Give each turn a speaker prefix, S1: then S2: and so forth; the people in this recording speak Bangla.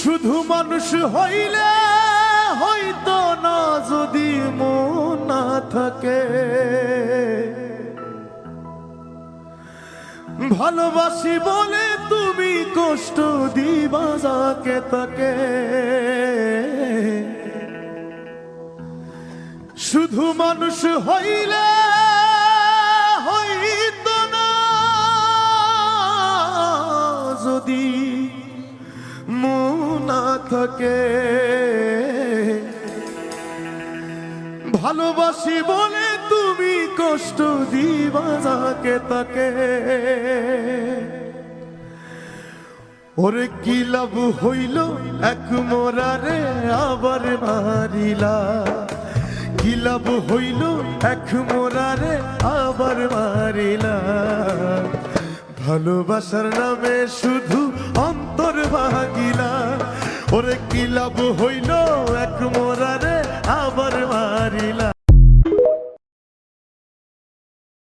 S1: শুধু মানুষ হইলে হইতো না যদি মন না থাকে। ভালোবাসি বলে তুমি কষ্ট দিবা যাকে তাকে। শুধু মানুষ হইলে হইতো না যদি মন না থাকে। ভালোবাসি বলে তুমি কষ্ট দিবা যাকে তাকে। ওরে কি লাভ হইল এক মোরারে আবার মারিলা। কি লাভ হইল এক মোরারে আবার মারিলা। ভালোবাসার নামে শুধু অন্তর ভাগিলা। ওরে কি লাভ হইল এক মোরারে আবার